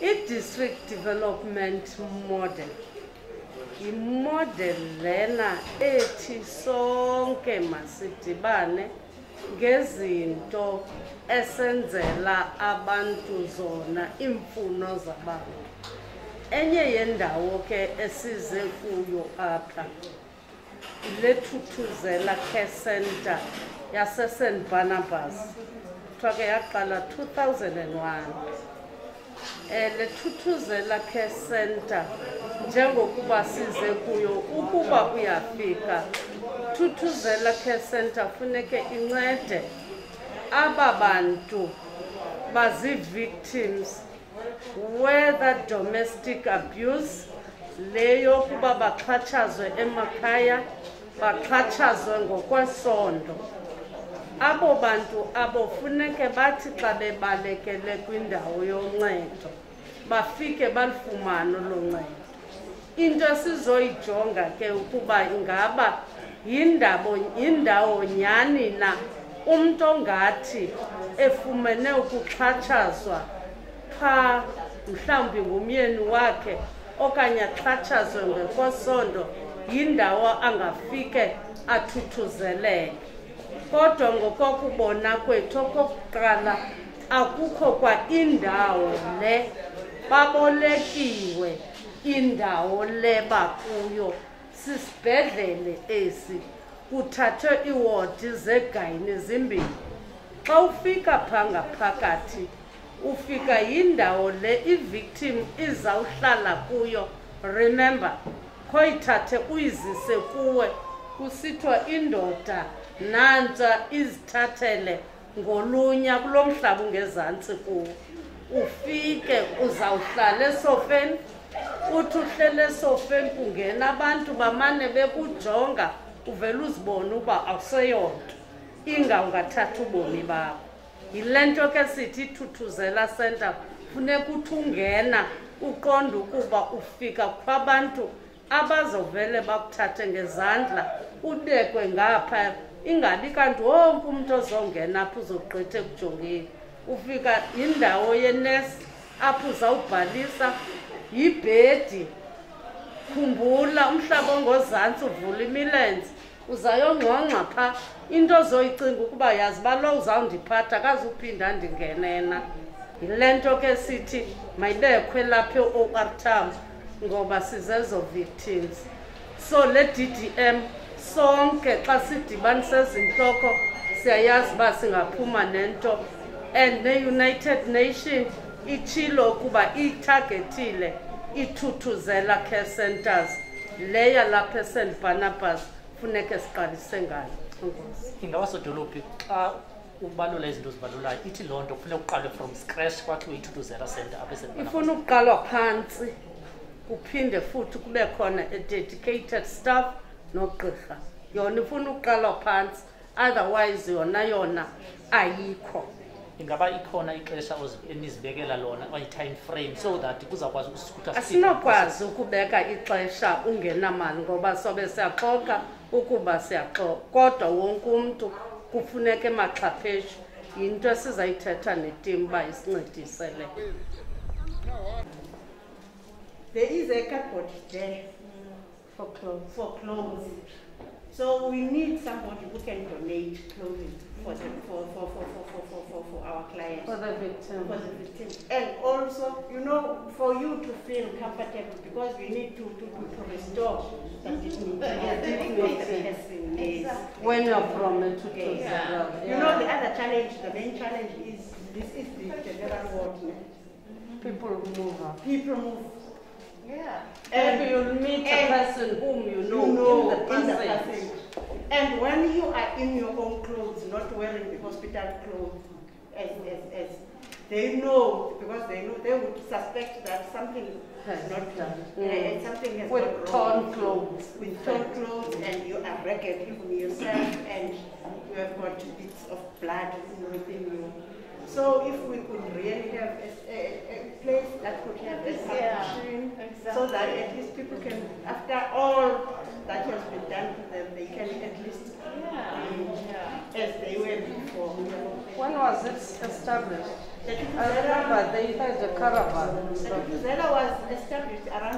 I-District Development Model yimodel lena ethi sonke masidibane ngezinto esenzela abantu zona imfuno zabantu. Enye yendawo ke esize kuyo apha le Thuthuzela Care Center yase St Barnabas. Kuthiwa ke yaqala 2001. Le Thuthuzela Care Center njengokuba size kuyo ukuba uyafika Thuthuzela Care Center funeke incede aba bantu bazi-victims, whether domestic abuse, leyo kuba baxhatshazwe emakhaya, baxhatshazwe ngokwesondo. Abo bantu abo funeke bathi xa bebalekele kwindawo yoncedo bafike balifumane lo ncedo. Into esizoyijonga ke ukuba ingaba yindawo nyani na umntu ongathi efumene ukuxhatshazwa phaa mhlawumbi ngumyeni wakhe okanye axhatshazwe ngokwesondo, yindawo angafike athuthuzeleke. Kodwa ngokokubona kwethu okokuqala akukho kwa indawo le babolekiwe, indawo le bakuyo sisibhedlele esi kuthathwe iwadi zegayini zimbini. Xa ufika phaa ngaphakathi ufika yindawo le i-victim izawuhlala kuyo. Remember, khoyithathe uyizise kuwe kusithiwa indoda nantsa izithathele ngolunya kulo mhlaba ungezantsi kuwo. Ufike uzawuhlala esofeni, uthi uhlele esofeni kungena abantu bamane bekujonga uvele uzibone uba awuseyonto ingaungathatha ubomi bakho. Yile nto ke sithi iThuthuzela Center funeka uthi ungena uqonda ukuba ufika kwabantu abazovele bakuthathe ngezandla ubekwe ngapha, ingabi kanti wonke umuntu ozongena apho uzogqitha ekujongeni. Ufika yindawo yenesi apho uzawubhalisa, yibhedi. Khumbula umhlaba ongozantsi uvula imilenze, uzayongxongxa phaa. Into ozoyicinga ukuba yazi uba lo uzawundiphatha akazuphinda ndingenena. Yile nto ke sithi mayibekwe lapha e-OR Tambo ngoba sizezo victims. So le DDM sonke xa sidibanise ezintloko siyayazi uba singaphuma nento, and ne-United Nations itshilo ukuba itargetile iThuthuzela Care Centers leya lapha eSt Barnabas funeke siqalise ngayo. Ingawasodolophi xa ubalula izinto zibalulayo ithi loo nto kufuneka uqalwe from scratch kwakhiwe iThuthuzela Center apha eSt Barnabas? Ifuna ukuqalwa phantsi kuphinde futhi kube khona a-dedicated staff nogqirha. Yona ifuna ukuqalwa phantsi, otherwise yona ayikho. Ingaba ikhona ixesha enizibekela lona okanye time frame so that kuzawukwazi ukusukutha? Asinokwazi ukubeka ixesha ungenamali ngoba sobe siyaxoka ukuba siyaxoka, kodwa wonke umntu kufuneka emaxhapheshu. Yinto esizayithetha netim uba isincedisele. There is a cupboard there For clothes. So we need somebody who can donate clothing for our clients. For the victim. For the victims. And also, for you to feel comfortable, because we need to restore that dignity has been made. When you're from a Thuthuzela. Yeah. The other challenge, the main challenge is this is the general ward. People move up. People move. Yeah. And you'll meet a person whom you know in the passage. And when you are in your own clothes, not wearing the hospital clothes, as they know, because they would suspect that something has not done. Something has with gone torn wrong. clothes. With torn clothes, and you are ragged even yourself, and you have got bits of blood within you. So if we could really have a place that could have this machine, so that at least people can, after all that has been done to them, they can at least be as they were before. When was it established? The I remember they had a caravan. Tutuzela was established around